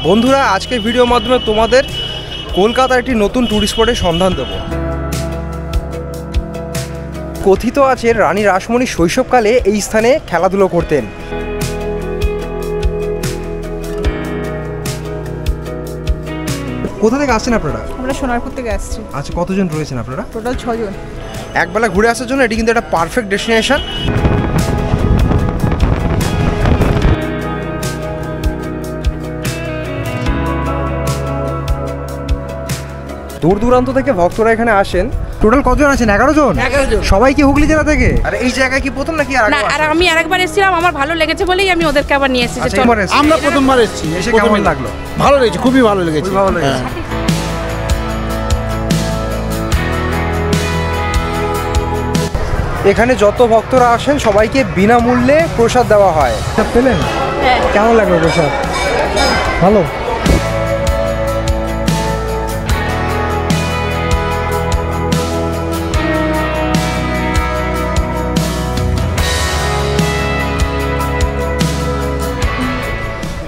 বন্ধুরা আজকে ভিডিওর মাধ্যমে তোমাদের কলকাতার একটি নতুন ট্যুরিস্ট স্পটের সন্ধান দেব। কথিত আছে রানী রাসমণি শৈশবকালে এই স্থানে খেলাধুলো করতেন। কোথা থেকে আসছেন আপনারা? আমরা সোনারপুর থেকে আসছি। আচ্ছা, কতজন রয়েছেন আপনারা? টোটাল 6 জন। একবেলা ঘুরে আসার জন্য এটি কিন্তু একটা পারফেক্ট ডেস্টিনেশন। দূর দূরান্ত থেকে ভক্তরা এখানে আসেন। টোটাল কতজন আছেন? 11 জন। 11 জন। সবাই কি হুগলি জেলা থেকে? আর এই জায়গায় কি প্রথম নাকি না, আর আমি আরেকবার এসেছিলাম, আমার ভালো লেগেছে বলেই আমি ওদেরকে আবার নিয়ে এসেছি। আমরা প্রথমবার এসেছি। এসে কেমন লাগলো? ভালো লেগেছে, খুবই ভালো লেগেছে। ভালো লেগেছে। এখানে যত ভক্তরা আসেন সবাইকে বিনামূল্যে প্রসাদ দেওয়া হয়। পেলেন? হ্যাঁ। কেমন লাগলো প্রসাদ? ভালো।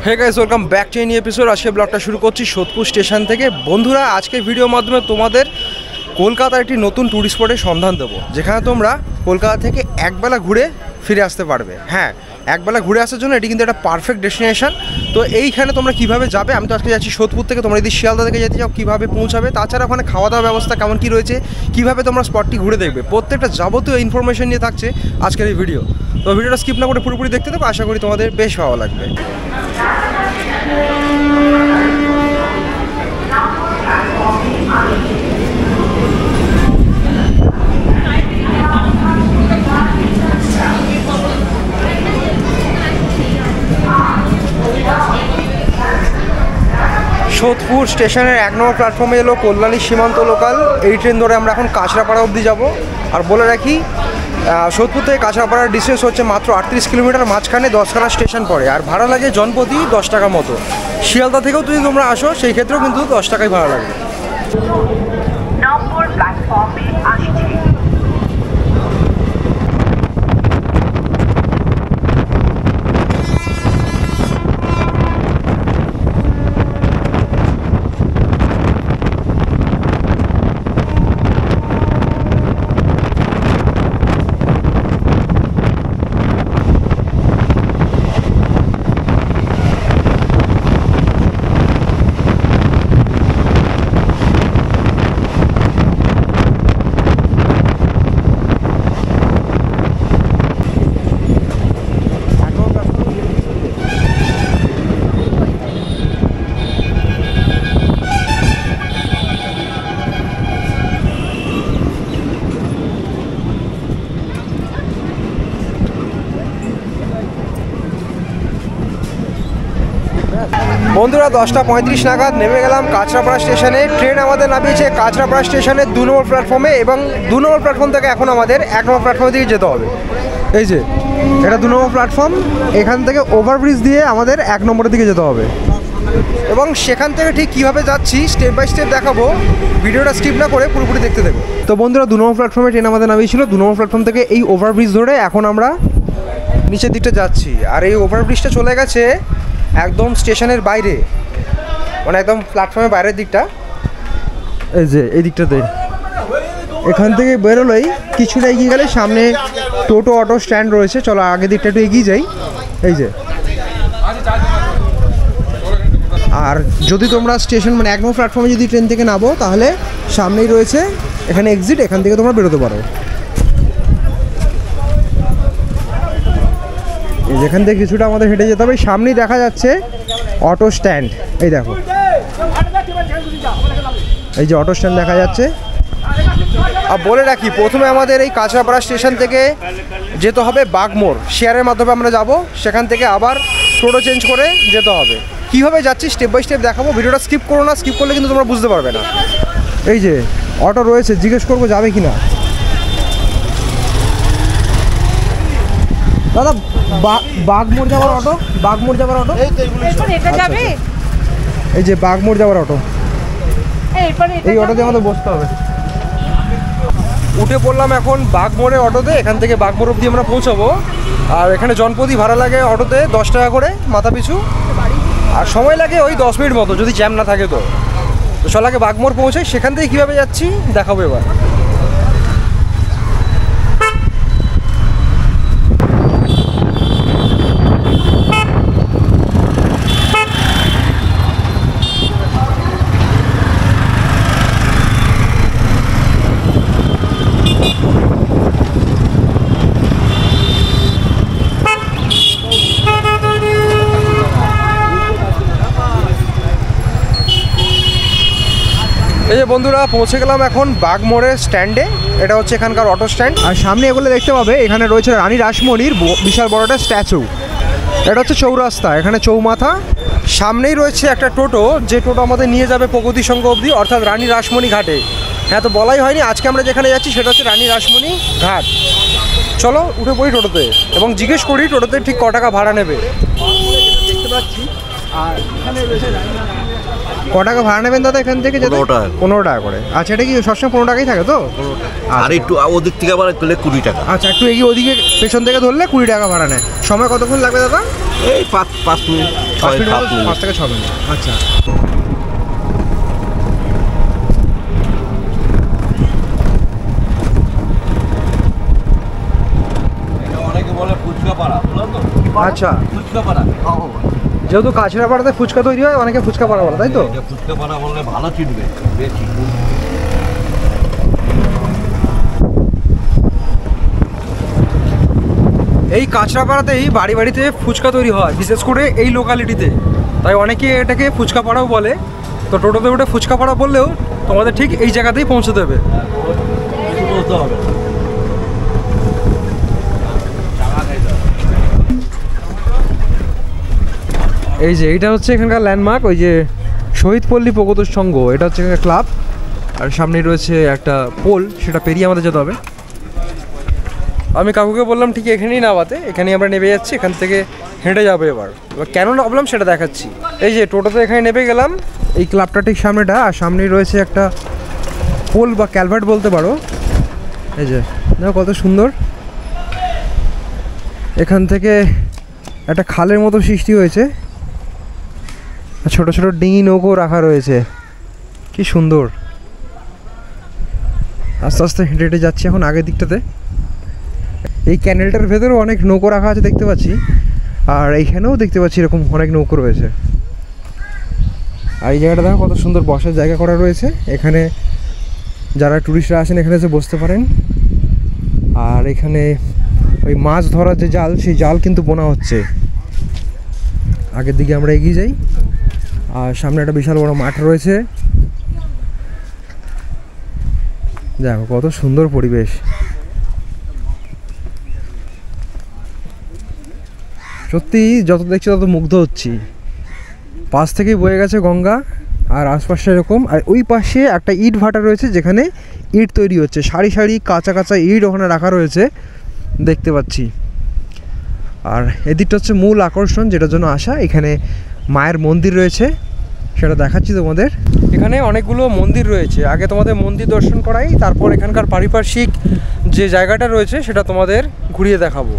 Hey guys, welcome back to any episode. আজকে ব্লগটা শুরু করছি সোদপুর স্টেশন থেকে। বন্ধুরা আজকে ভিডিওর মাধ্যমে তোমাদের কলকাতার একটি নতুন ট্যুরিস্ট স্পটের সন্ধান দেবো, যেখানে তোমরা কলকাতা থেকে একবেলা ঘুরে ফিরে আসতে পারবে। হ্যাঁ, একবেলা ঘুরে আসার জন্য এটি কিন্তু একটা পারফেক্ট ডেস্টিনেশন। তো এইখানে তোমরা কীভাবে যাবে? আমি তো আজকে যাচ্ছি সোদপুর থেকে। তোমরা যদি শিয়ালদা থেকে যেতে চাও কীভাবে পৌঁছাবে, তাছাড়া ওখানে খাওয়া দাওয়া ব্যবস্থা কেমন কী রয়েছে, কীভাবে তোমরা স্পটটি ঘুরে দেখবে, প্রত্যেকটা যাবতীয় ইনফরমেশন নিয়ে থাকছে আজকের এই ভিডিও। তো ভিডিওটা স্কিপ না করে পুরোপুরি দেখতে থাকো, আশা করি তোমাদের বেশ ভালো লাগবে। সোদপুর স্টেশনের 1 নম্বর প্ল্যাটফর্মে এলো কল্যাণী সীমান্ত লোকাল। এই ট্রেন ধরে আমরা এখন কাঁচরাপাড়া অবধি যাব। আর বলে রাখি, সোদপুর থেকে কাঁচরাপাড়ার ডিস্টেন্স হচ্ছে মাত্র 38 কিলোমিটার। মাঝখানে 10খানা স্টেশন পড়ে, আর ভাড়া লাগে জনপ্রতি 10 টাকা মতো। শিয়ালদা থেকেও যদি তোমরা আসো সেই ক্ষেত্রেও কিন্তু 10 টাকাই ভাড়া লাগে। নম্বর প্ল্যাটফর্মে আসছে। বন্ধুরা 10টা 35 নাগাদ নেমে গেলাম কাঁচরাপাড়া স্টেশনে। ট্রেন আমাদের নামিয়েছে কাঁচরাপাড়া স্টেশনের 2 নম্বর প্ল্যাটফর্মে, এবং 2 নম্বর প্ল্যাটফর্ম থেকে এখন আমাদের 1 নম্বর প্ল্যাটফর্মের দিকে যেতে হবে। এই যে এটা 2 নম্বর প্ল্যাটফর্ম, এখান থেকে ওভারব্রিজ দিয়ে আমাদের 1 নম্বরের দিকে যেতে হবে। এবং সেখান থেকে ঠিক কীভাবে যাচ্ছি স্টেপ বাই স্টেপ দেখাবো, ভিডিওটা স্কিপ না করে পুরোপুরি দেখতে দেবো। তো বন্ধুরা 2 নম্বর প্ল্যাটফর্মে ট্রেন আমাদের নামিয়েছিল। 2 নম্বর প্ল্যাটফর্ম থেকে এই ওভারব্রিজ ধরে এখন আমরা নিচের দিকটা যাচ্ছি। আর এই ওভারব্রিজটা চলে গেছে একদম স্টেশনের বাইরে, মানে একদম প্ল্যাটফর্মের বাইরের দিকটা। এই যে এই দিকটাতে, এখান থেকে বেরোলেই কিছুটা এগিয়ে গেলে সামনে টোটো অটো স্ট্যান্ড রয়েছে। চলো আগের দিকটা একটু এগিয়ে যাই। এই যে, আর যদি তোমরা স্টেশন মানে 1 নম্বর প্ল্যাটফর্মে যদি ট্রেন থেকে নামো, তাহলে সামনেই রয়েছে এখানে এক্সিট, এখান থেকে তোমরা বেরোতে পারো। যেখান থেকে কিছুটা আমাদের হেঁটে যেতে হবে। সামনেই দেখা যাচ্ছে অটো স্ট্যান্ড। এই দেখো, এই যে অটো স্ট্যান্ড দেখা যাচ্ছে। আর বলে রাখি, প্রথমে আমাদের এই কাঁচরাপাড়া স্টেশন থেকে যেতে হবে বাগমোড়। শেয়ারের মাধ্যমে আমরা যাব, সেখান থেকে আবার টোটো চেঞ্জ করে যেতে হবে। কীভাবে যাচ্ছি স্টেপ বাই স্টেপ দেখাবো, ভিডিওটা স্কিপ করো না, স্কিপ করলে কিন্তু তোমরা বুঝতে পারবে না। এই যে অটো রয়েছে, জিজ্ঞেস করবো যাবে কি না। দাদা, বাগমোড় যাওয়ার অটো, বাগমোড় যাওয়ার অটো। এটা যাবে? এই যে বাগমোড় যাওয়ার অটো, এই অটোতে আমাদের বসতে হবে। উঠে পড়লাম এখন বাগমোড়ের অটোতে। এখান থেকে বাগমোড় অবধি আমরা পৌঁছাবো। আর এখানে জনপ্রতি ভাড়া লাগে অটোতে 10 টাকা করে মাথা পিছু। আর সময় লাগে ওই 10 মিনিট মতো যদি জ্যাম না থাকে। তো চল আগে বাগমোড় পৌঁছাই, সেখান থেকে কীভাবে যাচ্ছি দেখাবো এবার। এই যে বন্ধুরা পৌঁছে গেলাম এখন বাগমোড়ের স্ট্যান্ডে। এটা হচ্ছে এখানকার অটো স্ট্যান্ড। আর সামনে এগুলো দেখতে পাবে, এখানে রয়েছে রানী রাসমণির বিশাল বড় একটা স্ট্যাচু। এটা হচ্ছে চৌরাস্তা, এখানে চৌমাথা। সামনেই রয়েছে একটা টোটো, যে টোটো আমাদের নিয়ে যাবে প্রগতি সংঘ অবধি, অর্থাৎ রানী রাসমণি ঘাটে। হ্যাঁ, তো বলাই হয়নি, আজকে আমরা যেখানে যাচ্ছি সেটা হচ্ছে রানী রাসমণি ঘাট। চলো উঠে পড়ি টোটোতে এবং জিজ্ঞেস করি টোটোতে ঠিক ক টাকা ভাড়া নেবে। দেখতে পাচ্ছি। আর এখানে রয়েছে ক টাকা ভাড়া নেবেন দাদা এখান থেকে? 15 টাকা। 15 টাকা করে। আচ্ছা, এটা কি সবসময় 15 টাকাই থাকে তো? আর একটু ওদিক থেকে আবার করলে 20 টাকা। আচ্ছা, একটু এগিয়ে ওদিকে পেছন থেকে ধরলে 20 টাকা ভাড়া নেয়। সময় কতক্ষণ লাগবে দাদা? এই 5 মিনিট, 5 থেকে 6 মিনিট। আচ্ছা, অনেকে বলে ফুচকা পাড়া, বুঝলেন তো? আচ্ছা, ফুচকা পাড়া। যেহেতু কাছড়াপাড়াতে ফুচকা তৈরি হয়, অনেকে ফুচকা পাড়া বলে, তাই তো? এটা ফুচকা পাড়া বললে ভালো চিনবে বেশি। এই কাছড়াপাড়াতেই বাড়ি বাড়িতে ফুচকা তৈরি হয়, বিশেষ করে এই লোকালিটিতে। তাই অনেকে এটাকে ফুচকা পাড়াও বলে। তো টোটোতে উঠে ফুচকা পাড়া বললেও তোমাদের ঠিক এই জায়গাতেই পৌঁছে দেবে। বলতে হবে। এই যে এইটা হচ্ছে এখানকার ল্যান্ডমার্ক, ওই যে শহীদ পল্লী প্রগত সংঘ, এটা হচ্ছে এখানকার ক্লাব। আর সামনে রয়েছে একটা পোল, সেটা পেরিয়ে আমাদের যেতে হবে। আমি কাকুকে বললাম ঠিক এখানেই নামাতে, এখানেই আমরা নেমে যাচ্ছি, এখান থেকে হেঁটে যাবো। এবার কেন নামলাম সেটা দেখাচ্ছি। এই যে টোটোতে এখানে নেমে গেলাম, এই ক্লাবটা ঠিক সামনেটা, আর সামনেই রয়েছে একটা পোল বা ক্যালভার্ট বলতে পারো। এই যে দেখো কত সুন্দর, এখান থেকে একটা খালের মতো সৃষ্টি হয়েছে, ছোট ছোট ডিঙি নৌকো রাখা রয়েছে, কি সুন্দর। আস্তে আস্তে হেঁটে হেঁটে যাচ্ছি এখন আগের দিকটাতে। এই ক্যানেলটার ভেতরেও অনেক নৌকো রাখা আছে দেখতে পাচ্ছি, আর এইখানেও দেখতে পাচ্ছি এরকম অনেক নৌকো রয়েছে। আর এই জায়গাটা দেখো কত সুন্দর বসার জায়গা করা রয়েছে। এখানে যারা টুরিস্টরা আসেন এখানে এসে বসতে পারেন। আর এখানে ওই মাছ ধরার যে জাল, সেই জাল কিন্তু বোনা হচ্ছে। আগের দিকে আমরা এগিয়ে যাই, আর সামনে একটা বিশাল বড় মাঠ রয়েছে। দেখো কত সুন্দর পরিবেশ, সত্যি যত দেখছি তত মুগ্ধ হচ্ছি। পাশ থেকেই বয়ে গেছে গঙ্গা, আর আশপাশে এরকম। আর ওই পাশে একটা ইট ভাটা রয়েছে, যেখানে ইট তৈরি হচ্ছে, সারি সারি কাঁচা কাঁচা ইট ওখানে রাখা রয়েছে দেখতে পাচ্ছি। আর এদিকটা হচ্ছে মূল আকর্ষণ, যেটার জন্য আসা। এখানে মায়ের মন্দির রয়েছে, সেটা দেখাচ্ছি তোমাদের। এখানে অনেকগুলো মন্দির রয়েছে, আগে তোমাদের মন্দির দর্শন করাই, তারপর এখানকার পারিপার্শ্বিক যে জায়গাটা রয়েছে সেটা তোমাদের ঘুরিয়ে দেখাবো।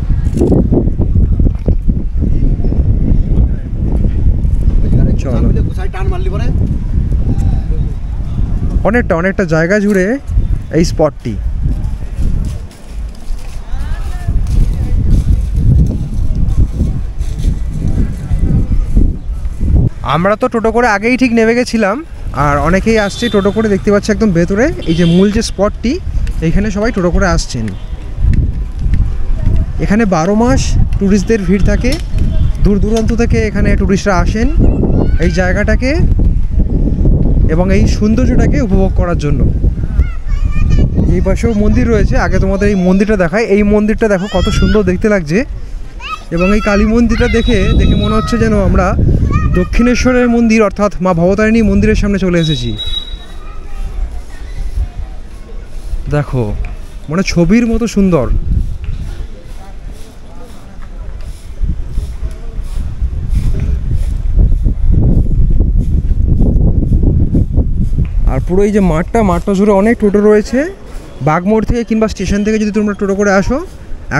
অনেকটা জায়গা জুড়ে এই স্পটটি। আমরা তো টোটো করে আগেই ঠিক নেমে গেছিলাম, আর অনেকেই আসছে টোটো করে, দেখতে পাচ্ছি একদম ভেতরে এই যে মূল যে স্পটটি, এইখানে সবাই টোটো করে আসছেন। এখানে 12 মাস ট্যুরিস্টদের ভিড় থাকে, দূর দূরান্ত থেকে এখানে ট্যুরিস্টরা আসেন এই জায়গাটাকে এবং এই সৌন্দর্যটাকে উপভোগ করার জন্য। এই পাশেও মন্দির রয়েছে, আগে তোমাদের এই মন্দিরটা দেখায়। এই মন্দিরটা দেখো কত সুন্দর দেখতে লাগছে, এবং এই কালী মন্দিরটা দেখে মনে হচ্ছে যেন আমরা দক্ষিণেশ্বরের মন্দির অর্থাৎ মা ভবতারিণী মন্দিরের সামনে চলে এসেছি। দেখো মানে ছবির মতো সুন্দর। আর পুরো এই যে মাঠটা জুড়ে অনেক টোটো রয়েছে। বাগমোড় থেকে কিংবা স্টেশন থেকে যদি তোমরা টোটো করে আসো,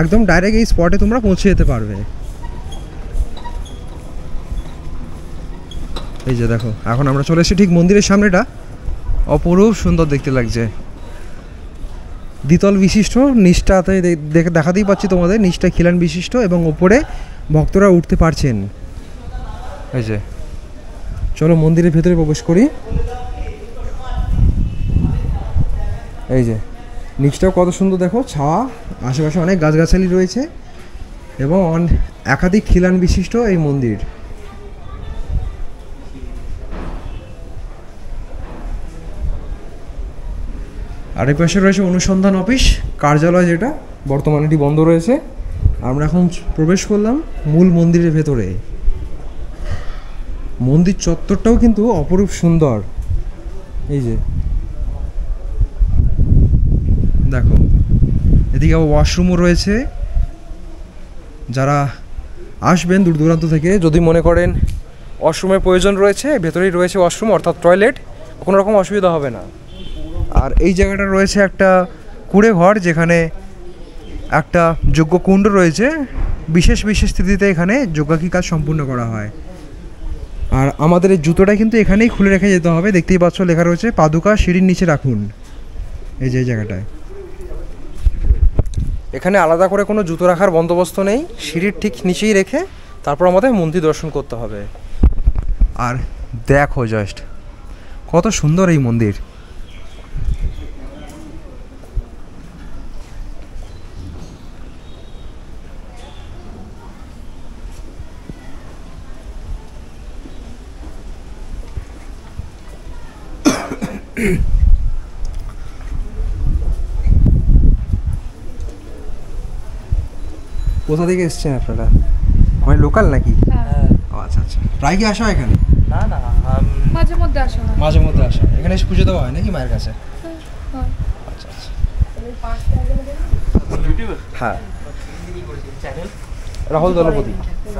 একদম ডাইরেক্ট এই স্পটে তোমরা পৌঁছে যেতে পারবে। এই যে দেখো, এখন আমরা চলে এসেছি ঠিক মন্দিরের সামনেটা। অপরূপ সুন্দর দেখতে লাগছে, দ্বিতল বিশিষ্ট, নিচটাতে দেখাতেই পাচ্ছি তোমাদের, নিচটা খিলান বিশিষ্ট এবং ওপরে ভক্তরা উঠতে পারছেন। এই যে চলো মন্দিরের ভেতরে প্রবেশ করি। এই যে নিচটাও কত সুন্দর দেখো, ছাওয়া, আশেপাশে অনেক গাছগাছালি রয়েছে এবং একাধিক খিলান বিশিষ্ট এই মন্দির। আর এই পাশে রয়েছে অনুসন্ধান অফিস কার্যালয়, যেটা বর্তমানে এটি বন্ধ রয়েছে। আমরা এখন প্রবেশ করলাম মূল মন্দিরের ভেতরে। মন্দির চত্বরটাও কিন্তু অপরূপ সুন্দর। এই যে দেখো, এদিকে আবার ওয়াশরুমও রয়েছে। যারা আসবেন দূর দূরান্ত থেকে, যদি মনে করেন ওয়াশরুমের প্রয়োজন রয়েছে, ভেতরেই রয়েছে ওয়াশরুম অর্থাৎ টয়লেট, কোনো রকম অসুবিধা হবে না। আর এই জায়গাটা রয়েছে একটা কুঁড়ে ঘর, যেখানে একটা যজ্ঞ কুণ্ড রয়েছে। বিশেষ বিশেষ তিথিতে এখানে যজ্ঞাকি কাজ সম্পূর্ণ করা হয়। আর আমাদের এই জুতোটা কিন্তু এখানেই খুলে রেখে যেতে হবে। দেখতেই পাচ্ছ লেখা রয়েছে পাদুকা সিঁড়ির নিচে রাখুন। এই যে জায়গাটায় এখানে আলাদা করে কোনো জুতো রাখার বন্দোবস্ত নেই, সিঁড়ির ঠিক নিচেই রেখে তারপর আমাদের মন্দির দর্শন করতে হবে। আর দেখো জাস্ট কত সুন্দর এই মন্দির। কোথা থেকে এসছেন আপনারা? মানে লোকাল নাকি? আচ্ছা আচ্ছা, প্রায় কি আসা হয় এখানে? না না, মাঝে মধ্যে আসা হয়। মাঝে মধ্যে আসা। এখানে এসে পুজো দেওয়া হয় নাকি মায়ের কাছে? আচ্ছা আচ্ছা, হ্যাঁ। রাহুল দলপতি,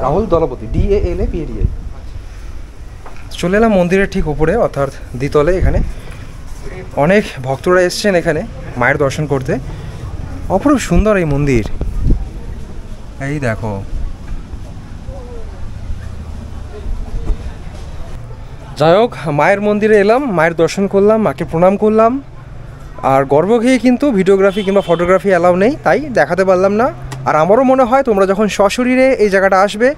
রাহুল দলপতি, DALAPADI। চলে এলাম মন্দিরের ঠিক উপরে অর্থাৎ দ্বিতলে। এখানে অনেক ভক্তরা এসছেন এখানে মায়ের দর্শন করতে। অপরূপ সুন্দর এই মন্দির। এই দেখো, যাই হোক মায়ের মন্দিরে এলাম, মায়ের দর্শন করলাম, মাকে প্রণাম করলাম। আর গর্ভগৃহে কিন্তু ভিডিওগ্রাফি কিংবা ফটোগ্রাফি অ্যালাউ নেই, তাই দেখাতে পারলাম না। আর আমারও মনে হয় তোমরা যখন সশরীরে এই জায়গাটা আসবে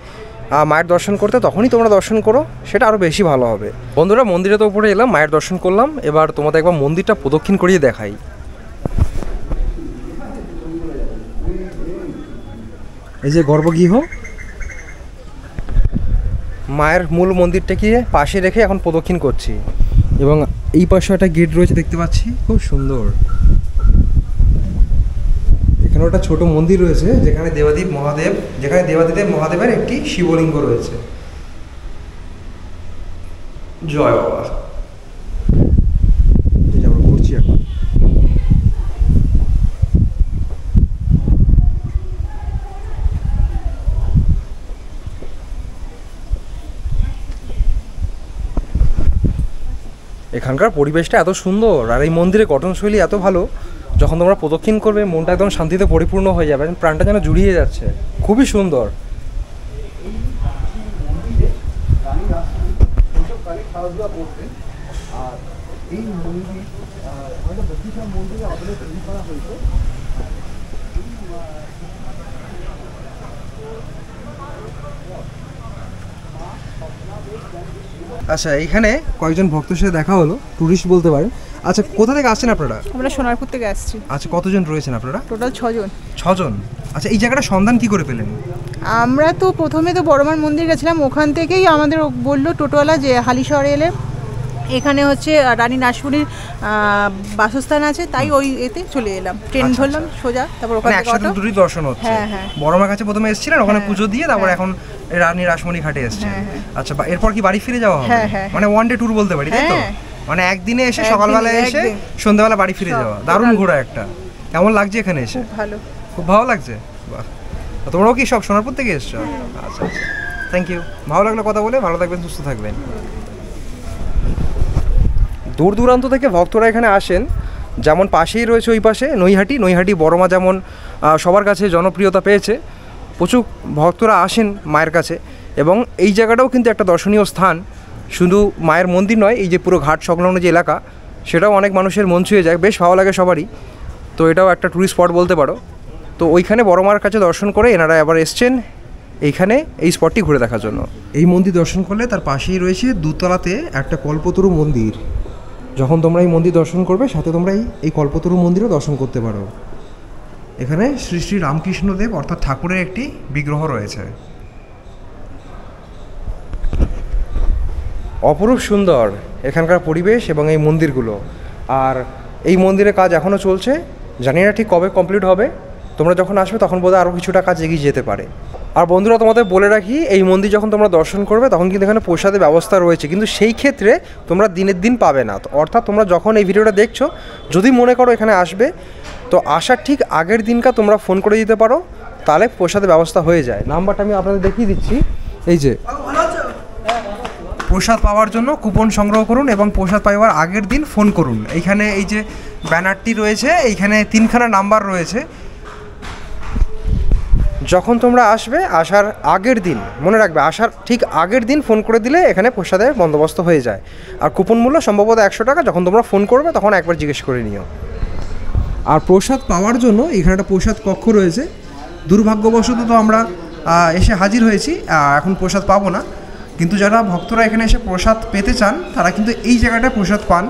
মায়ের দর্শন করতে, তখনই তোমরা দর্শন করো, সেটা আরও বেশি ভালো হবে। বন্ধুরা মন্দিরে তো উপরে এলাম, মায়ের দর্শন করলাম, এবার তোমাদের একবার মন্দিরটা প্রদক্ষিণ করিয়ে দেখাই। এই যে গর্ভগৃহ, মায়ের মূল মন্দিরটাকে পাশে রেখে এখন প্রদক্ষিণ করছি। এবং এই পাশে একটা গেট রয়েছে দেখতে পাচ্ছি, খুব সুন্দর। এখানে একটা ছোট মন্দির রয়েছে যেখানে দেবাদিদেব মহাদেবের একটি শিবলিঙ্গ রয়েছে। জয় বাবা। আমরা ঘুরছি এখন। এখানকার পরিবেশটা এত সুন্দর আর এই মন্দিরের গঠনশৈলী এত ভালো, যখন তোমরা প্রদক্ষিণ করবে মনটা একদম শান্তিতে পরিপূর্ণ হয়ে যাবে, প্রাণটা যেন জুড়িয়ে যাচ্ছে। খুবই সুন্দর। খেলাধুলা করতেন। আর এই মন্দির আমাদের বদ্রীশ্বর মন্দিরে আদলে তৈরি করা হয়েছে। আচ্ছা, এইখানে কয়েকজন ভক্তের সাথে দেখা হলো, টুরিস্ট বলতে পারেন। আচ্ছা, কোথা থেকে আসছেন আপনারা? আমরা সোনারপুর থেকে আসছি। আচ্ছা, কতজন রয়েছেন আপনারা? টোটাল 6 জন। 6 জন। আচ্ছা, এই জায়গাটা সন্ধান কি করে পেলেন? আমরা তো প্রথমে তো বড়মার মন্দির গেছিলাম, ওখান থেকেই আমাদের বললো টোটোওয়ালা যে হালিশহরে এলে এখানে হচ্ছে রানী রাসমণির বাসস্থান আছে, তাই ওই এতে চলে এলাম। ট্রেন ধরলাম সোজা, তারপর ওখানে একসাথে দুটোই দর্শন হচ্ছে। হ্যাঁ হ্যাঁ। বড়মার কাছে প্রথমে এসেছিলেন, ওখানে পুজো দিয়ে তারপর এখন রানী রাসমণি ঘাটে এসেছেন। আচ্ছা, এরপর কি বাড়ি ফিরে যাওয়া হবে? মানে ওয়ান ডে ট্যুর বলতে পারি, তাই তো? মানে একদিনে এসে সকালবেলা এসে সন্ধ্যাবেলা বাড়ি ফিরে যাওয়া। দারুণ ঘোরা একটা। কেমন লাগছে এখানে এসে? ভালো, খুব ভালো লাগছে। বাহ, তোমরাও কি সব সোনারপুর থেকে এসছো? আচ্ছা আচ্ছা, থ্যাংক ইউ। ভালো লাগলো কথা বলে। ভালো থাকবেন, সুস্থ থাকবেন। দূর দূরান্ত থেকে ভক্তরা এখানে আসেন, যেমন পাশেই রয়েছে ওই পাশে নৈহাটি বড়মা, যেমন সবার কাছে জনপ্রিয়তা পেয়েছে। প্রচুর ভক্তরা আসেন মায়ের কাছে এবং এই জায়গাটাও কিন্তু একটা দর্শনীয় স্থান। শুধু মায়ের মন্দির নয়, এই যে পুরো ঘাট সংলগ্ন যে এলাকা সেটাও অনেক মানুষের মন ছুঁয়ে যায়, বেশ ভালো লাগে সবারই। তো এটাও একটা ট্যুরিস্ট স্পট বলতে পারো। তো ওইখানে বড় মার কাছে দর্শন করে এনারা আবার এসছেন এইখানে এই স্পটটি ঘুরে দেখার জন্য। এই মন্দির দর্শন করলে তার পাশেই রয়েছে দুতলাতে একটা কল্পতরু মন্দির। যখন তোমরা এই মন্দির দর্শন করবে সাথে তোমরা এই কল্পতরু মন্দিরও দর্শন করতে পারো। এখানে শ্রী শ্রী রামকৃষ্ণদেব অর্থাৎ ঠাকুরের একটি বিগ্রহ রয়েছে। অপরূপ সুন্দর এখানকার পরিবেশ এবং এই মন্দিরগুলো। আর এই মন্দিরের কাজ এখনও চলছে, জানি না ঠিক কবে কমপ্লিট হবে। তোমরা যখন আসবে তখন বোধহয় আরও কিছুটা কাজ এগিয়ে যেতে পারে। আর বন্ধুরা, তোমাদের বলে রাখি, এই মন্দির যখন তোমরা দর্শন করবে তখন কিন্তু এখানে প্রসাদের ব্যবস্থা রয়েছে, কিন্তু সেই ক্ষেত্রে তোমরা দিনের দিন পাবে না। অর্থাৎ তোমরা যখন এই ভিডিওটা দেখছো, যদি মনে করো এখানে আসবে, তো আসার ঠিক আগের দিনকার তোমরা ফোন করে দিতে পারো, তাহলে প্রসাদের ব্যবস্থা হয়ে যায়। নাম্বারটা আমি আপনাদের দেখিয়ে দিচ্ছি। এই যে প্রসাদ পাওয়ার জন্য কুপন সংগ্রহ করুন এবং প্রসাদ পাওয়ার আগের দিন ফোন করুন। এইখানে এই যে ব্যানারটি রয়েছে, এইখানে 3খানা নাম্বার রয়েছে। যখন তোমরা আসবে, আসার আগের দিন, মনে রাখবে, আসার ঠিক আগের দিন ফোন করে দিলে এখানে প্রসাদের বন্দোবস্ত হয়ে যায়। আর কুপন মূল্য সম্ভবত 100 টাকা। যখন তোমরা ফোন করবে তখন একবার জিজ্ঞেস করে নিও। আর প্রসাদ পাওয়ার জন্য এখানে একটা প্রসাদ কক্ষ রয়েছে। দুর্ভাগ্যবশত তো আমরা এসে হাজির হয়েছি, এখন প্রসাদ পাবো না, কিন্তু যারা ভক্তরা এখানে এসে প্রসাদ পেতে চান তারা কিন্তু এই জায়গাটায় প্রসাদ পান।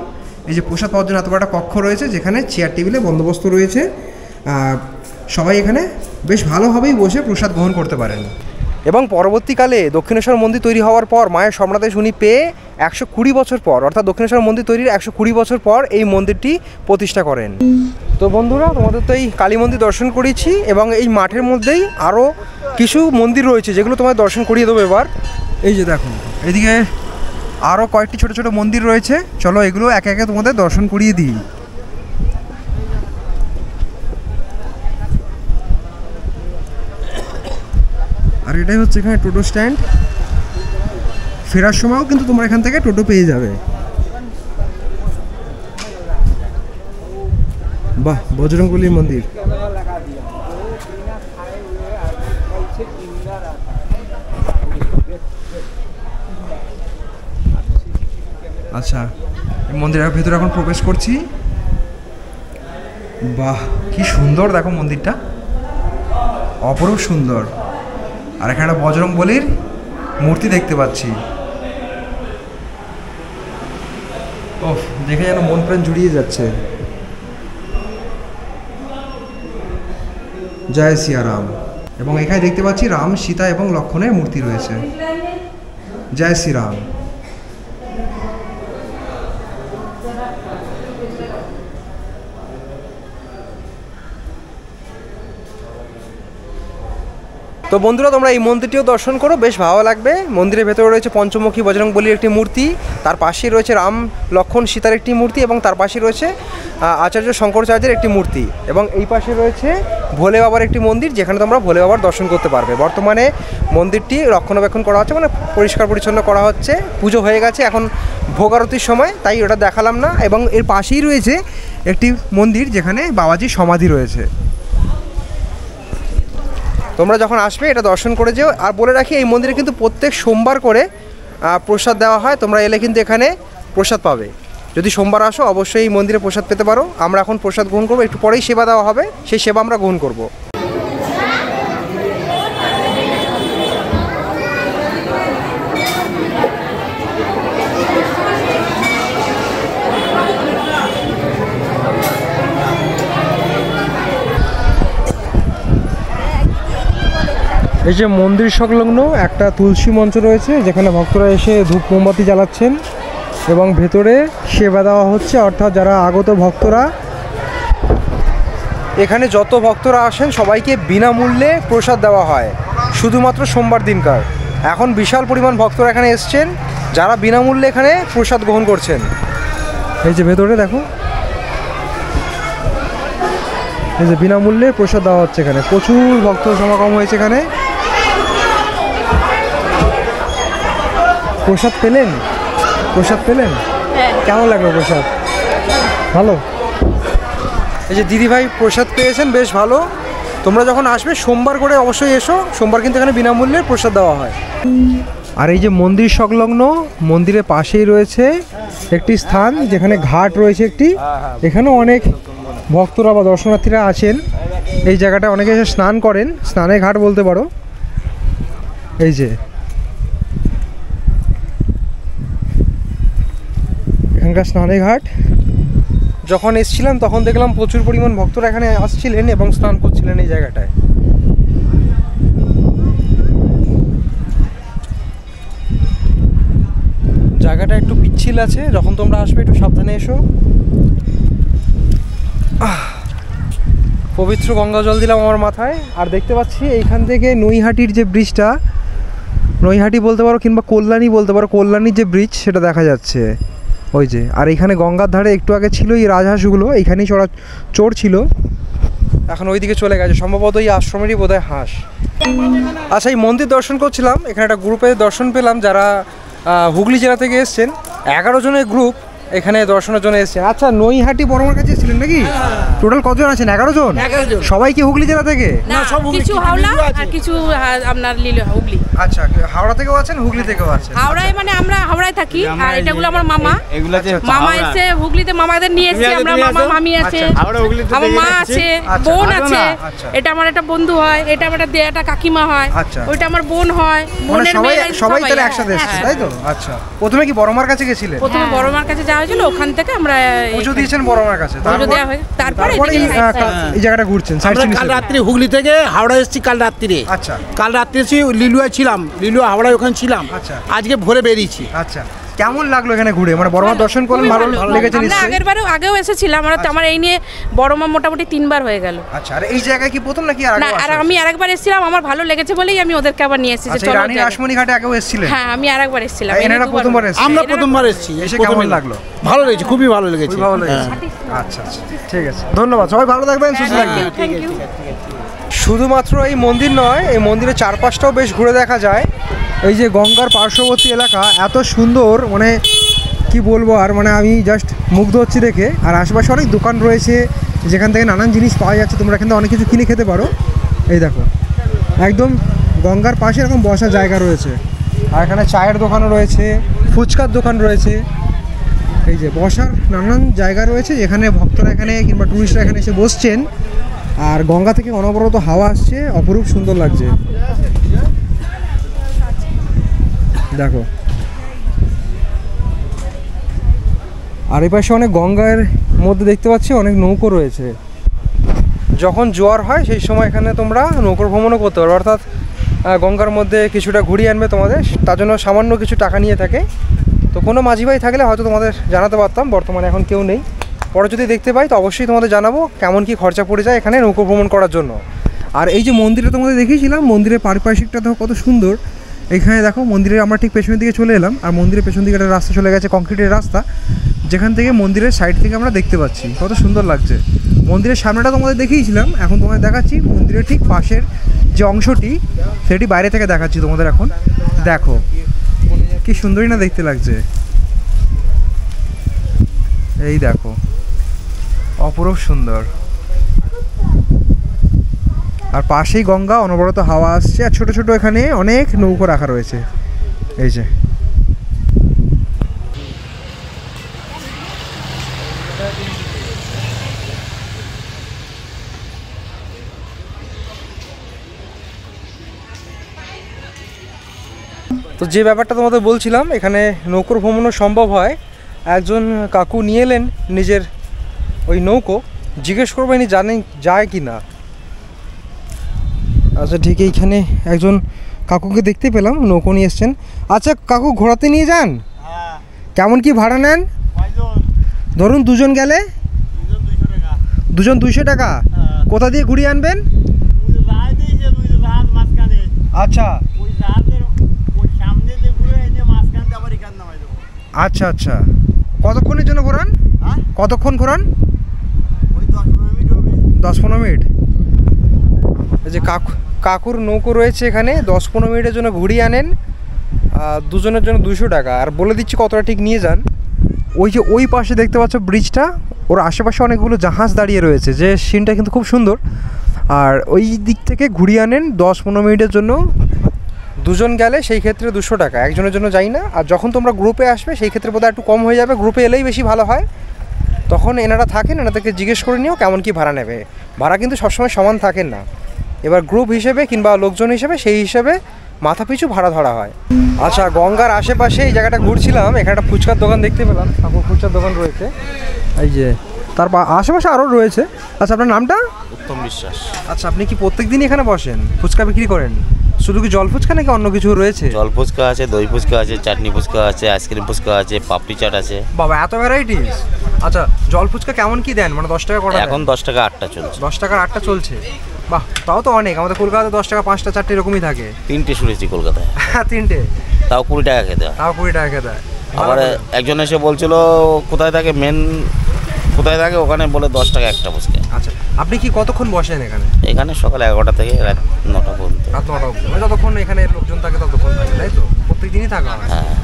এই যে প্রসাদ পাওয়ার জন্য এত বড় একটা কক্ষ রয়েছে, যেখানে চেয়ার টেবিলে বন্দোবস্ত রয়েছে। সবাই এখানে বেশ ভালোভাবেই বসে প্রসাদ গ্রহণ করতে পারেন। এবং পরবর্তীকালে দক্ষিণেশ্বর মন্দির তৈরি হওয়ার পর মায়ের স্বপ্নাদেশ উনি পেয়ে 120 বছর পর, অর্থাৎ দক্ষিণেশ্বর মন্দির তৈরির 120 বছর পর এই মন্দিরটি প্রতিষ্ঠা করেন। তো বন্ধুরা, তোমাদের তো এই কালী মন্দির দর্শন করেছি এবং এই মাঠের মধ্যেই আরও কিছু মন্দির রয়েছে যেগুলো তোমায় দর্শন করিয়ে দেবো এবার। এই যে দেখো, এদিকে আরও কয়েকটি ছোট ছোট মন্দির রয়েছে। চলো এগুলো একে একে তোমাদের দর্শন করিয়ে দিই। আর এটাই হচ্ছে এখানে টোটো স্ট্যান্ড। ফেরার সময়ও কিন্তু তোমরা এখান থেকে টোটো পেয়ে যাবে। বাহ, বজরংবলী মন্দির। আচ্ছা, এই মন্দিরের ভেতরে এখন প্রবেশ করছি। বাহ, কি সুন্দর দেখো মন্দিরটা, অপরূপ সুন্দর। আর এখানে বজরংবলীর মূর্তি দেখতে পাচ্ছি। ওহ, দেখে যেন মন প্রাণ জুড়িয়ে যাচ্ছে। জয় সিয়ারাম। এবং এখানে দেখতে পাচ্ছি রাম, সীতা এবং লক্ষ্মণের মূর্তি রয়েছে। জয় শ্রীরাম। তো বন্ধুরা, তোমরা এই মন্দিরটিও দর্শন করো, বেশ ভালো লাগবে। মন্দিরের ভেতরে রয়েছে পঞ্চমুখী বজরংবলীর একটি মূর্তি, তার পাশে রয়েছে রাম, লক্ষ্মণ, সীতার একটি মূর্তি এবং তার পাশে রয়েছে আচার্য শঙ্করাচার্যের একটি মূর্তি। এবং এই পাশে রয়েছে ভোলে বাবার একটি মন্দির, যেখানে তোমরা ভোলে বাবার দর্শন করতে পারবে। বর্তমানে মন্দিরটি রক্ষণাবেক্ষণ করা হচ্ছে, মানে পরিষ্কার পরিচ্ছন্ন করা হচ্ছে। পুজো হয়ে গেছে, এখন ভোগ আরতির সময়, তাই ওটা দেখালাম না। এবং এর পাশেই রয়েছে একটি মন্দির যেখানে বাবাজির সমাধি রয়েছে। তোমরা যখন আসবে এটা দর্শন করে যেও। আর বলে রাখি, এই মন্দিরে কিন্তু প্রত্যেক সোমবার করে প্রসাদ দেওয়া হয়। তোমরা এলে কিন্তু এখানে প্রসাদ পাবে। যদি সোমবার আসো অবশ্যই এই মন্দিরে প্রসাদ পেতে পারো। আমরা এখন প্রসাদ গ্রহণ করবো, একটু পরেই সেবা দেওয়া হবে, সেই সেবা আমরা গ্রহণ করব। এই যে মন্দির সংলগ্ন একটা তুলসী মঞ্চ রয়েছে, যেখানে ভক্তরা এসে ধূপ মোমবাতি জ্বালাচ্ছেন এবং ভেতরে সেবা দেওয়া হচ্ছে। অর্থাৎ যারা আগত ভক্তরা, এখানে যত ভক্তরা আসেন সবাইকে বিনামূল্যে প্রসাদ দেওয়া হয়, শুধুমাত্র সোমবার দিনকার। এখন বিশাল পরিমাণ ভক্তরা এখানে এসছেন, যারা বিনামূল্যে এখানে প্রসাদ গ্রহণ করছেন। এই যে ভেতরে দেখো, এই যে বিনামূল্যে প্রসাদ দেওয়া হচ্ছে। এখানে প্রচুর ভক্ত সমাগম হয়েছে। এখানে প্রসাদ পেলেন? প্রসাদ পেলেন? কেমন লাগলো প্রসাদ? ভালো। এই যে দিদিভাই প্রসাদ পেয়েছেন, বেশ ভালো। তোমরা যখন আসবে সোমবার করে অবশ্যই এসো। সোমবার কিন্তু এখানে বিনামূল্যে প্রসাদ দেওয়া হয়। আর এই যে মন্দির সংলগ্ন মন্দিরের পাশেই রয়েছে একটি স্থান যেখানে ঘাট রয়েছে একটি, এখানেও অনেক ভক্তরা বা দর্শনার্থীরা আছেন। এই জায়গাটা অনেকে এসে স্নান করেন, স্নানের ঘাট বলতে পারো। এই যে এখানকার স্নানের ঘাট, যখন এসেছিলাম তখন দেখলাম প্রচুর পরিমাণ ভক্তরা এখানে আসছিলেন এবং স্নান করছিলেন এই জায়গাটায়। জায়গাটা একটু পিচ্ছিল আছে, যখন তোমরা আসবে একটু সাবধানে এসো। পবিত্র গঙ্গা জল দিলাম আমার মাথায়। আর দেখতে পাচ্ছি এইখান থেকে নৈহাটির যে ব্রিজটা, নৈহাটি বলতে পারো কিংবা কল্যাণী বলতে পারো, কল্যাণীর যে ব্রিজ সেটা দেখা যাচ্ছে ওই যে। আর এখানে গঙ্গার ধারে একটু আগে ছিল এই রাজহাঁসগুলো, এইখানেই চোর ছিল, এখন ওইদিকে চলে গেছে, সম্ভবত এই আশ্রমেরই বোধহয় হাঁস। আচ্ছা, এই মন্দির দর্শন করছিলাম, এখানে একটা গ্রুপের দর্শন পেলাম যারা হুগলি জেলা থেকে এসছেন, 11 জনের গ্রুপ এখানে দর্শনের জন্য এসেছেন। আচ্ছা, নৈহাটি বড়মার কাছে এসেছিলেন নাকি? টোটাল কতজন আছেন? 11 জন। সবাই কি হুগলি জেলা থেকে? না, কিছু হাওড়া আর কিছু আপনার হুগলি। আচ্ছা, হাওড়া থেকেও আছেন, হুগলি থেকেও আছেন? হাওড়ায় মানে আমরা হাওড়ায় থাকি, আর এটাগুলো আমার মামা। মামা এসে হুগলিতে, মামাদের নিয়ে এসেছি আমরা, মামা মামি আছে, আমার মা আছে, বোন আছে। এটা আমার একটা বন্ধু হয়, এটা আমার একটা কাকিমা হয়, ওইটা আমার বোন হয়, বোনের মেয়ে। সবাই তাহলে একসাথে এসেছে, তাই তো? আচ্ছা, প্রথমে কি বড়মার কাছে গেছিলেন? প্রথমে বড়মার কাছে যাওয়া হয়েছিল, ওখান থেকে আমরা পুজো দিয়েছেন বড়মার কাছে, তারপরে এই জায়গাটা ঘুরছেন। কাল রাত্রি হুগলি থেকে হাওড়া এসেছি কাল রাত্রিরে। আচ্ছা, কাল রাত্রি এসেছি, লিলুয়ায় ছিলাম, লিলুয়া হাওড়ায় ওখানে ছিলাম। আচ্ছা, আজকে ভোরে বেরিয়েছি। আচ্ছা, কেমন লাগলো এখানে ঘুরে? মানে বড়মার দর্শন করলেন, ভালো লেগেছে নিশ্চয়ই? আগেও এসেছিলাম, আমার এই নিয়ে বড়মা মোটামুটি 3 বার হয়ে গেল। আচ্ছা, আর এই জায়গায় কি প্রথম নাকি আর আগে? আর আমি আরেকবার এসেছিলাম, আমার ভালো লেগেছে বলেই আমি ওদেরকে আবার নিয়ে এসেছি। চলো, রানী রাসমণি ঘাটে আগেও এসেছিলেন? হ্যাঁ, আমি আরেকবার এসেছিলাম। এনারা প্রথমবার এসেছেন? আমরা প্রথমবার এসেছি। এসে কেমন লাগলো? ভালো লেগেছে, খুবই ভালো লেগেছে। আচ্ছা, ঠিক আছে, ধন্যবাদ। সবাই ভালো থাকবেন, সুস্থ থাকবেন। Thank you. শুধুমাত্র এই মন্দির নয়, এই মন্দিরের চারপাশটাও বেশ ঘুরে দেখা যায়। এই যে গঙ্গার পার্শ্ববর্তী এলাকা এত সুন্দর, মানে কি বলবো আর, মানে আমি জাস্ট মুগ্ধ হচ্ছি দেখে। আর আশেপাশে অনেক দোকান রয়েছে যেখান থেকে নানান জিনিস পাওয়া যাচ্ছে, তোমরা এখান থেকে অনেক কিছু কিনে খেতে পারো। এই দেখো, একদম গঙ্গার পাশে এরকম বসার জায়গা রয়েছে। আর এখানে চায়ের দোকানও রয়েছে, ফুচকার দোকান রয়েছে। এই যে বসার নানান জায়গা রয়েছে যেখানে ভক্তরা এখানে কিংবা টুরিস্টরা এখানে এসে বসছেন। আর গঙ্গা থেকে অনবরত হাওয়া আসছে, অপরূপ সুন্দর লাগছে। দেখো, আর এই পাশে অনেক গঙ্গার মধ্যে দেখতে পাচ্ছি অনেক নৌকো রয়েছে। যখন জোয়ার হয় সেই সময় এখানে তোমরা নৌকোর ভ্রমণও করতে পারো, অর্থাৎ গঙ্গার মধ্যে কিছুটা ঘুরিয়ে আনবে তোমাদের, তার জন্য সামান্য কিছু টাকা নিয়ে থাকে। তো কোনো মাঝি ভাই থাকলে হয়তো তোমাদের জানাতে পারতাম, বর্তমানে এখন কেউ নেই। পরে যদি দেখতে পাই তো অবশ্যই তোমাদের জানাবো কেমন কি খরচা পড়ে যায় এখানে নৌকো ভ্রমণ করার জন্য। আর এই যে মন্দিরটা তোমাদের দেখিয়েছিলাম, মন্দিরের পারিপার্শ্বিকটা দেখো কত সুন্দর। এখানে দেখো, মন্দিরের আমরা ঠিক পেছনের দিকে চলে এলাম, আর মন্দিরের পেছন দিকে একটা রাস্তা চলে গেছে, কংক্রিটের রাস্তা, যেখান থেকে মন্দিরের সাইড থেকে আমরা দেখতে পাচ্ছি। কত সুন্দর লাগছে। মন্দিরের সামনেটা তোমাদের দেখিয়েছিলাম, এখন তোমাদের দেখাচ্ছি মন্দিরের ঠিক পাশের যে অংশটি, সেটি বাইরে থেকে দেখাচ্ছি তোমাদের। এখন দেখো কি সুন্দরই না দেখতে লাগছে। এই দেখো, অপরূপ সুন্দর। আর পাশেই গঙ্গা, অনবরত হাওয়া আসছে, আর ছোট ছোট এখানে অনেক নৌকো রাখা রয়েছে। এই যে তো যে ব্যাপারটা তোমাদের বলছিলাম, এখানে নৌকোর ভ্রমণও সম্ভব হয়। একজন কাকু নিয়ে এলেন নিজের ওই নৌকো, জিজ্ঞেস করবো ইনি জানেন যায় কি না। আচ্ছা, ঠিক এইখানে একজন কাকুকে দেখতে পেলাম, নৌকো নিয়ে এসছেন। আচ্ছা কাকু, ঘোরাতে নিয়ে যান? কেমন কি ভাড়া নেন? ধরুন দুজন গেলে? দুজন 200 টাকা। কোথা দিয়ে ঘুরিয়ে আনবেন? আচ্ছা আচ্ছা আচ্ছা, কতক্ষণের জন্য ঘোরান? কতক্ষণ ঘোরান? 10-15 মিনিট। এই যে কাকুর নৌকো রয়েছে এখানে, 10-15 মিনিটের জন্য ঘুরিয়ে আনেন, দুজনের জন্য 200 টাকা। আর বলে দিচ্ছি কতটা ঠিক নিয়ে যান। ওই যে ওই পাশে দেখতে পাচ্ছ ব্রিজটা, ওর আশেপাশে অনেকগুলো জাহাজ দাঁড়িয়ে রয়েছে, যে সিনটা কিন্তু খুব সুন্দর। আর ওই দিক থেকে ঘুরিয়ে আনেন 10-15 মিনিটের জন্য দুজন গেলে সেই ক্ষেত্রে 200 টাকা, একজনের জন্য যাই না। আর যখন তোমরা গ্রুপে আসবে সেই ক্ষেত্রে বোধহয় একটু কম হয়ে যাবে, গ্রুপে এলেই বেশি ভালো হয়। তখন এনারা থাকেন, এনাদেরকে জিজ্ঞেস করে নিও কেমন কি ভাড়া নেবে। ভাড়া কিন্তু সবসময় সমান থাকেন না, এবার গ্রুপ হিসেবে কিংবা লোকজন হিসেবে সেই হিসেবে মাথা পিছু ভাড়া ধরা হয়। আচ্ছা, গঙ্গার আশেপাশে এই জায়গাটা ঘুরছিলাম, এখানে একটা ফুচকার দোকান দেখতে পেলাম, ঠাকুর ফুচকার দোকান রয়েছে এই যে, তার আশেপাশে আরও রয়েছে। আচ্ছা, আপনার নামটা? উত্তম বিশ্বাস। আচ্ছা, আপনি কি প্রত্যেক দিনই এখানে বসেন, ফুচকা বিক্রি করেন? শুধু কি জল ফুচকা নাকি অন্য কিছু রয়েছে? জল ফুচকা আছে, দই ফুচকা আছে, চাটনি ফুচকা আছে, আইসক্রিম ফুচকা আছে, পাপড়ি চাট আছে। বাবা, এত ভ্যারাইটিস! আচ্ছা, জল ফুচকা কেমন কি দেন, মানে 10 টাকা কটা? এখন 10 টাকা 8টা চলছে। 10 টাকার 8টা চলছে, বাহ, তাও তো অনেক। আমাদের কলকাতায় 10 টাকা 5টা 4টে এরকমই থাকে। 3টে শুনেছি কলকাতায়। হ্যাঁ, 3টে, তাও 20 টাকা খেতে হয়। তাও 20 টাকা খেতে হয়। আবার একজন এসে বলছিল কোথায় থাকে, মেন কোথায় থাকে, ওখানে বলে 10 টাকা একটা ফুচকা। আচ্ছা, আপনি কি কতক্ষণ বসেন এখানে? এখানে সকাল 11টা থেকে রাত 9টা পর্যন্ত। রাত 9টা অবধি, মানে যতক্ষণ এখানে লোকজন থাকে ততক্ষণ থাকে, তাই তো? প্রত্যেক দিনই থাকা হয়? হ্যাঁ।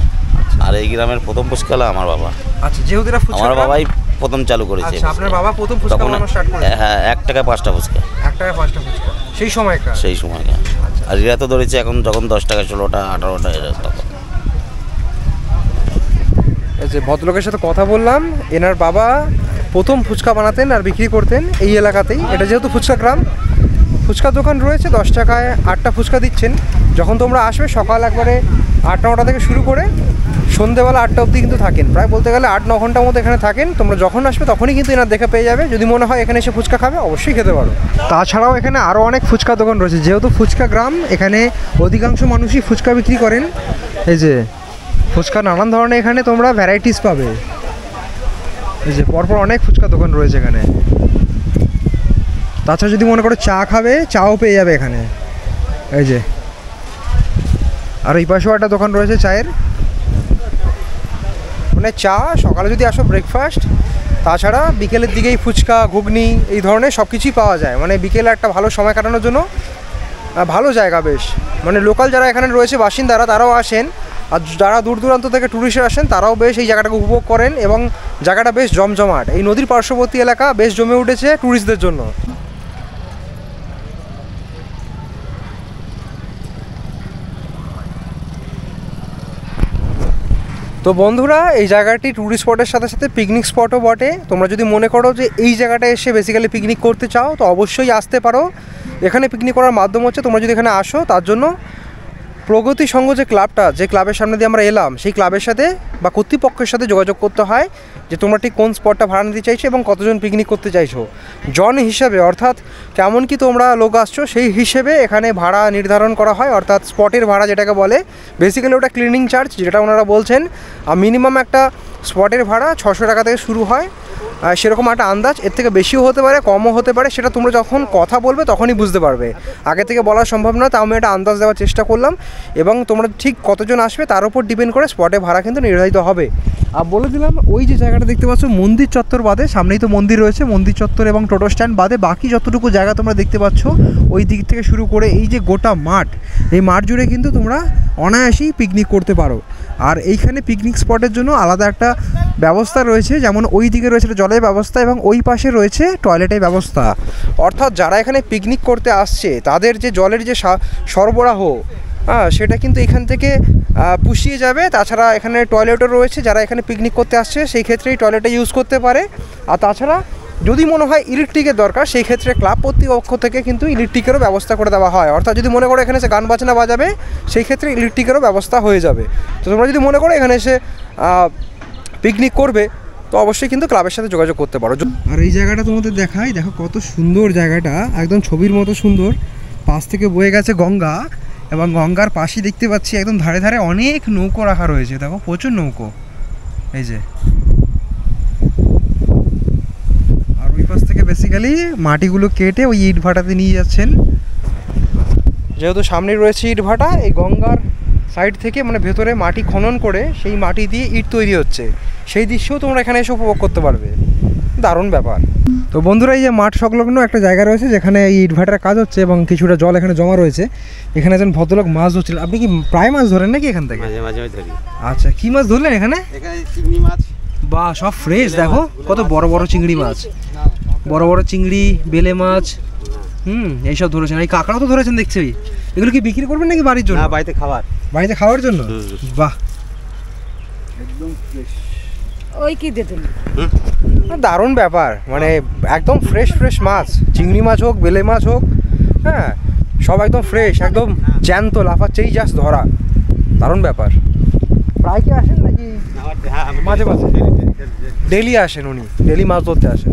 আর এই গ্রামের প্রথম ফুচকা হলো আমার বাবা। আচ্ছা, যেহেতু এটা ফুচকা, আমার বাবাই প্রথম চালু করেছে। আচ্ছা, আপনার বাবা প্রথম ফুচকা তখন বানানো স্টার্ট করেছে? হ্যাঁ, 1 টাকা 5টা ফুচকা। 1 টাকা 5টা ফুচকা সেই সময়কার? সেই সময়কার। আর এরা তো ধরেছে এখন যখন 10 টাকা 16টা 18টা এরা তখন। এই যে ভদ্রলোকের সাথে কথা বললাম, এনার বাবা প্রথম ফুচকা বানাতেন আর বিক্রি করতেন এই এলাকাতেই। এটা যেহেতু ফুচকা গ্রাম, ফুচকার দোকান রয়েছে, 10 টাকায় 8টা ফুচকা দিচ্ছেন। যখন তোমরা আসবে সকাল একবারে 8-9টা থেকে শুরু করে সন্ধ্যেবেলা 8টা অবধি কিন্তু থাকেন, প্রায় বলতে গেলে 8-9 ঘন্টার মতো এখানে থাকেন। তোমরা যখন আসবে তখনই কিন্তু এনার দেখা পেয়ে যাবে। যদি মনে হয় এখানে এসে ফুচকা খাবে, অবশ্যই খেতে পারো। তাছাড়াও এখানে আরও অনেক ফুচকা দোকান রয়েছে, যেহেতু ফুচকা গ্রাম এখানে অধিকাংশ মানুষই ফুচকা বিক্রি করেন। এই যে ফুচকা নানান ধরনের এখানে তোমরা ভ্যারাইটিস পাবে। এই যে পরপর অনেক ফুচকা দোকান রয়েছে এখানে। তাছাড়া যদি মনে করো চা খাবে, চাও পেয়ে যাবে এখানে। এই যে, আর এই পাশেও একটা দোকান রয়েছে চায়ের, মানে চা সকালে যদি আসো ব্রেকফাস্ট, তাছাড়া বিকেলের দিকেই ফুচকা ঘুগনি এই ধরনের সব কিছুই পাওয়া যায়। মানে বিকেলে একটা ভালো সময় কাটানোর জন্য ভালো জায়গা বেশ। মানে লোকাল যারা এখানে রয়েছে বাসিন্দারা তারাও আসেন, আর যারা দূর দূরান্ত থেকে ট্যুরিস্ট আসেন তারাও বেশ এই জায়গাটাকে উপভোগ করেন, এবং জায়গাটা বেশ জমজমাট। এই নদীর পার্শ্ববর্তী এলাকা বেশ জমে উঠেছে ট্যুরিস্টদের জন্য। তো বন্ধুরা, এই জায়গাটি ট্যুরিস্ট স্পটের সাথে সাথে পিকনিক স্পটও বটে। তোমরা যদি মনে করো যে এই জায়গাটায় এসে বেসিক্যালি পিকনিক করতে চাও, তো অবশ্যই আসতে পারো। এখানে পিকনিক করার মাধ্যম হচ্ছে, তোমরা যদি এখানে আসো তার জন্য প্রগতি সংঘ যে ক্লাবটা, যে ক্লাবের সামনে দিয়ে আমরা এলাম, সেই ক্লাবের সাথে বা কর্তৃপক্ষের সাথে যোগাযোগ করতে হয় যে তোমরা ঠিক কোন স্পটটা ভাড়া নিতে চাইছো এবং কতজন পিকনিক করতে চাইছো। জন হিসাবে, অর্থাৎ কেমন কি তোমরা লোক আসছো সেই হিসেবে এখানে ভাড়া নির্ধারণ করা হয়, অর্থাৎ স্পটের ভাড়া যেটাকে বলে। বেসিক্যালি ওটা ক্লিনিং চার্জ যেটা ওনারা বলছেন। আর মিনিমাম একটা স্পটের ভাড়া 600 টাকা থেকে শুরু হয়, সেরকম একটা আন্দাজ। এর থেকে বেশিও হতে পারে, কমও হতে পারে, সেটা তোমরা যখন কথা বলবে তখনই বুঝতে পারবে। আগে থেকে বলা সম্ভব না, তাও আমি একটা আন্দাজ দেওয়ার চেষ্টা করলাম। এবং তোমরা ঠিক কতজন আসবে তার উপর ডিপেন্ড করে স্পটে ভাড়া কিন্তু নির্ধারিত হবে। আর বলে দিলাম, ওই যে জায়গাটা দেখতে পাচ্ছ মন্দির চত্বর বাদে, সামনেই তো মন্দির রয়েছে, মন্দির চত্বর এবং টোটো স্ট্যান্ড বাদে বাকি যতটুকু জায়গা তোমরা দেখতে পাচ্ছ, ওই দিক থেকে শুরু করে এই যে গোটা মাঠ, এই মাঠ জুড়ে কিন্তু তোমরা অনায়াসেই পিকনিক করতে পারো। আর এইখানে পিকনিক স্পটের জন্য আলাদা একটা ব্যবস্থা রয়েছে, যেমন ওই দিকে রয়েছে জলের ব্যবস্থা এবং ওই পাশে রয়েছে টয়লেটের ব্যবস্থা। অর্থাৎ যারা এখানে পিকনিক করতে আসছে তাদের যে জলের যে সরবরাহ, সেটা কিন্তু এখান থেকে পুষিয়ে যাবে। তাছাড়া এখানে টয়লেটও রয়েছে, যারা এখানে পিকনিক করতে আসছে সেই ক্ষেত্রে এই টয়লেটে ইউজ করতে পারে। আর তাছাড়া যদি মনে হয় ইলেকট্রিকের দরকার, সেই ক্ষেত্রে ক্লাব কর্তৃপক্ষ থেকে কিন্তু ইলেকট্রিকেরও ব্যবস্থা করে দেওয়া হয়। অর্থাৎ যদি মনে করো এখানে এসে গান বাজনা বাজাবে, সেই ক্ষেত্রে ইলেকট্রিকেরও ব্যবস্থা হয়ে যাবে। তো তোমরা যদি মনে করো এখানে এসে পিকনিক করবে, তো অবশ্যই কিন্তু ক্লাবের সাথে যোগাযোগ করতে পারো। আর এই জায়গাটা তোমাদের দেখাই, দেখো কত সুন্দর জায়গাটা, একদম ছবির মতো সুন্দর। পাশ থেকে বয়ে গেছে গঙ্গা, এবং গঙ্গার পাশে দেখতে পাচ্ছি একদম ধারে ধারে অনেক নৌকো রাখা রয়েছে। দেখো প্রচুর নৌকো, এই যে। আর ওই পাশ থেকে বেসিক্যালি মাটিগুলো কেটে ওই ইট ভাটাতে নিয়ে যাচ্ছেন। যেহেতু সামনে রয়েছে ইট ভাটা, এই গঙ্গার সাইড থেকে মানে ভেতরে মাটি খনন করে সেই মাটি দিয়ে ইট তৈরি হচ্ছে, সেই দৃশ্যও তোমরা এখানে এসে উপভোগ করতে পারবে। দারুণ ব্যাপার। তো বন্ধুরা, এই যে মাঠ সংলগ্ন একটা জায়গা রয়েছে যেখানে এই ইট ভাটার কাজ হচ্ছে এবং কিছুটা জল এখানে জমা রয়েছে। এখানে একজন ভদ্রলোক মাছ ধরছিলেন। আপনি কি প্রায় মাছ ধরেন নাকি এখান থেকে? মাঝে মাঝে ধরি। আচ্ছা, কি মাছ ধরলেন এখানে? এখানে চিংড়ি মাছ। বাহ, সব ফ্রেশ। দেখো কত বড় বড় চিংড়ি মাছ, বড় বড় চিংড়ি, বেলে মাছ, এইসব ধরেছেন। এই কাঁকড়াও তো ধরেছেন দেখছি। এগুলো কি বিক্রি করবেন নাকি বাড়ির জন্য? না, বাড়িতে খাবার। বাড়িতে খাওয়ার জন্য? বাহ, ওই কি দিয়ে তুমি দারুণ ব্যাপার, মানে একদম ফ্রেশ ফ্রেশ মাছ, চিংড়ি মাছ হোক, বেলে মাছ হোক, হ্যাঁ সব একদম ফ্রেশ, একদম জ্যান্ত, লাফাচ্ছেই জাস্ট ধরা। দারুণ ব্যাপার। প্রায় কি আসেন নাকি মাঝে মাঝে? ডেলি আসেন উনি, ডেলি মাছ ধরতে আসেন।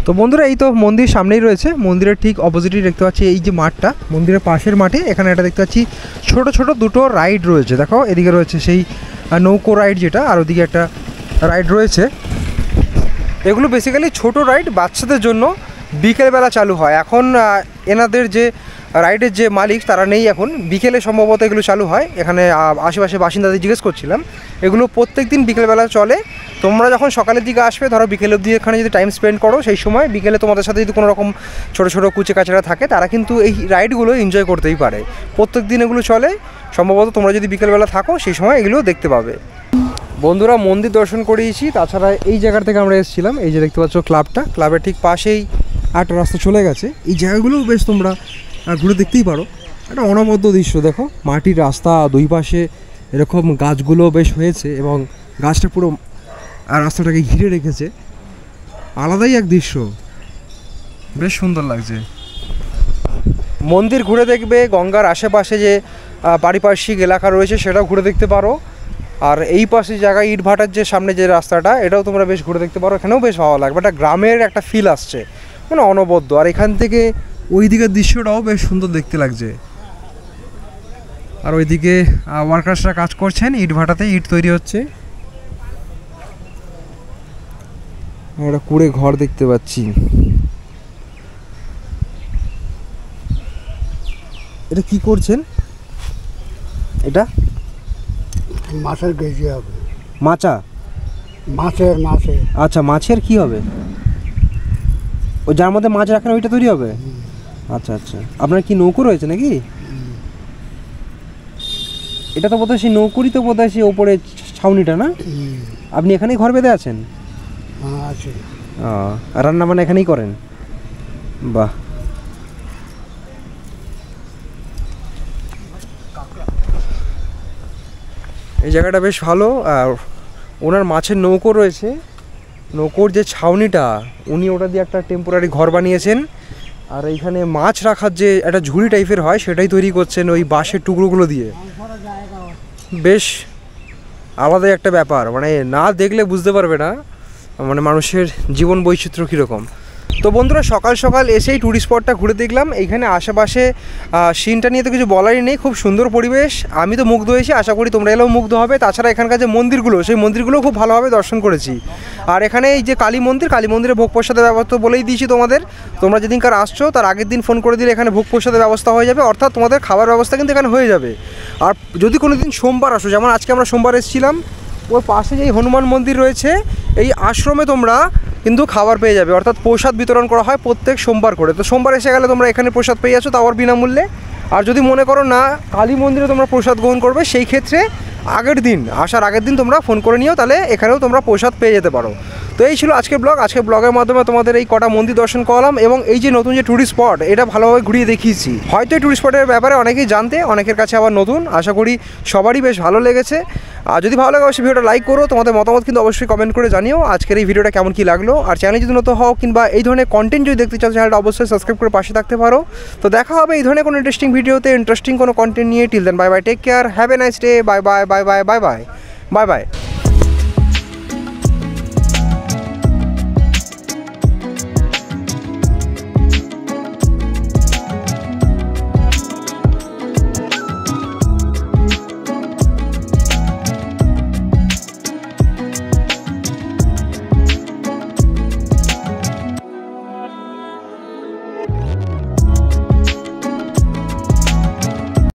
তো বন্ধুরা, এই তো মন্দির সামনেই রয়েছে, মন্দিরের ঠিক অপোজিটই দেখতে পাচ্ছি এই যে মাঠটা, মন্দিরের পাশের মাঠে এখানে একটা দেখতে পাচ্ছি ছোট ছোট দুটো রাইড রয়েছে। দেখো এদিকে রয়েছে সেই নৌকো রাইড যেটা, আর ওদিকে একটা রাইড রয়েছে। এগুলো বেসিক্যালি ছোট রাইড, বাচ্চাদের জন্য বিকেলবেলা চালু হয়। এখন এনাদের যে রাইডের যে মালিক তারা নেই এখন, বিকেলে সম্ভবত এগুলো চালু হয়। এখানে আশেপাশে বাসিন্দাদের জিজ্ঞেস করছিলাম, এগুলো প্রত্যেক দিন বিকেলবেলা চলে। তোমরা যখন সকালের দিকে আসবে, ধরো বিকেল অবধি এখানে যদি টাইম স্পেন্ড করো, সেই সময় বিকেলে তোমাদের সাথে যদি কোনো রকম ছোটো ছোটো কুচে কাচারা থাকে, তারা কিন্তু এই রাইডগুলো এনজয় করতেই পারে। প্রত্যেক দিন এগুলো চলে, সম্ভবত তোমরা যদি বিকেলবেলা থাকো সেই সময় এগুলো দেখতে পাবে। বন্ধুরা, মন্দির দর্শন করিয়েছি, তাছাড়া এই জায়গার থেকে আমরা এসেছিলাম, এই যে দেখতে পাচ্ছ ক্লাবটা, ক্লাবের ঠিক পাশেই একটা রাস্তা চলে গেছে। এই জায়গাগুলোও বেশ তোমরা ঘুরে দেখতেই পারো। একটা অনবদ্য দৃশ্য, দেখো মাটির রাস্তা, দুই পাশে এরকম গাছগুলো বেশ হয়েছে এবং গাছটা পুরো রাস্তাটাকে ঘিরে রেখেছে। আলাদাই এক দৃশ্য, বেশ সুন্দর লাগছে। মন্দির ঘুরে দেখবে, গঙ্গার আশেপাশে যে পারিপার্শ্বিক এলাকা রয়েছে সেটাও ঘুরে দেখতে পারো। আর এই পাশে জায়গায় ইটভাটার যে সামনে যে রাস্তাটা, এটাও তোমরা বেশ ঘুরে দেখতে পারো, এখানেও বেশ ভালো লাগবে। একটা গ্রামের একটা ফিল আসছে, মানে অনবদ্য। আর এখান থেকে ওই দিকের দৃশ্যটাও বেশ সুন্দর দেখতে লাগছে। আর ওইদিকে ওয়ার্কার্সরা কাজ করছেন, ইটভাটাতে ইট তৈরি হচ্ছে। একটা কুড়ে ঘর দেখতে পাচ্ছি। এটা কি করছেন? এটা মাছের গেজি হবে। মাচা? মাছের আচ্ছা, মাছের কি হবে? ও যার মধ্যে মাছ রাখেন ওইটা তৈরি হবে? আচ্ছা আচ্ছা। আপনার কি নৌকো রয়েছে নাকি? এটা তো বোধহয় সেই নৌকোরই তো বোধহয় সেই ওপরে ছাউনিটা না? আপনি এখানেই ঘর বেঁধে আছেন? আছে। আর রান্না বান্না এখানেই করেন? বাহ। এই জায়গাটা বেশ ভালো। আর ওনার মাছের নৌকো রয়েছে, নৌকোর যে ছাউনিটা উনি ওটা দিয়ে একটা টেম্পোরারি ঘর বানিয়েছেন। আর এইখানে মাছ রাখার যে একটা ঝুড়ি টাইপের হয় সেটাই তৈরি করছেন ওই বাঁশের টুকরোগুলো দিয়ে। বেশ আলাদাই একটা ব্যাপার, মানে না দেখলে বুঝতে পারবে না মানে মানুষের জীবন বৈচিত্র্য কীরকম। তো বন্ধুরা, সকাল সকাল এসেই ট্যুরিস্ট স্পটটা ঘুরে দেখলাম। এইখানে আশেপাশে সিনটা নিয়ে তো কিছু বলারই নেই, খুব সুন্দর পরিবেশ। আমি তো মুগ্ধ হয়েছি, আশা করি তোমরা এলেও মুগ্ধ হবে। তাছাড়া এখানকার যে মন্দিরগুলো, সেই মন্দিরগুলো খুব ভালোভাবে দর্শন করেছি। আর এখানে এই যে কালী মন্দিরে ভোগ প্রসাদের ব্যবস্থা বলেই দিয়েছি তোমাদের। তোমরা যেদিনকার আসছো তার আগের দিন ফোন করে দিলে এখানে ভোগ প্রসাদের ব্যবস্থা হয়ে যাবে, অর্থাৎ তোমাদের খাবার ব্যবস্থা কিন্তু এখানে হয়ে যাবে। আর যদি কোনো দিন সোমবার আসো, যেমন আজকে আমরা সোমবার এসেছিলাম, ওর পাশে যেই হনুমান মন্দির রয়েছে এই আশ্রমে তোমরা কিন্তু খাবার পেয়ে যাবে, অর্থাৎ প্রসাদ বিতরণ করা হয় প্রত্যেক সোমবার করে। তো সোমবার এসে গেলে তোমরা এখানে প্রসাদ পেয়ে যাচ্ছ, তাও আর বিনামূল্যে। আর যদি মনে করো না কালী মন্দিরে তোমরা প্রসাদ গ্রহণ করবে, সেই ক্ষেত্রে আসার আগের দিন তোমরা ফোন করে নিও, তাহলে এখানেও তোমরা প্রসাদ পেয়ে যেতে পারো। তো এই ছিল আজকের ব্লগ। আজকের ব্লগের মাধ্যমে তোমাদের এই কটা মন্দির দর্শন করলাম এবং এই যে নতুন যে ট্যুরিস্ট স্পট, এটা ভালোভাবে ঘুরিয়ে দেখিয়েছি। হয়তো এই ট্যুরিস্ট স্পটের ব্যাপারে অনেকেই জানতে, অনেকের কাছে আবার নতুন। আশা করি সবারই বেশ ভালো লেগেছে। আর যদি ভালো লাগে অবশ্যই ভিডিওটা লাইক করো, তোমাদের মতামত কিন্তু অবশ্যই কমেন্ট করে জানিও আজকের এই ভিডিওটা কেমন কী লাগলো। আর চ্যানেল যদি নতুন হও কিংবা এই ধরনের কন্টেন্ট যদি দেখতে চাও, চ্যানেলটা অবশ্যই সাবস্ক্রাইব করে পাশে থাকতে পারো। তো দেখা হবে এই ধরনের কোনো ইন্টারেস্টিং ভিডিওতে, ইন্টারেস্টিং কোনো কন্টেন্ট নিয়ে। Till then bye bye, take care, have a nice day, bye bye bye bye bye bye bye by.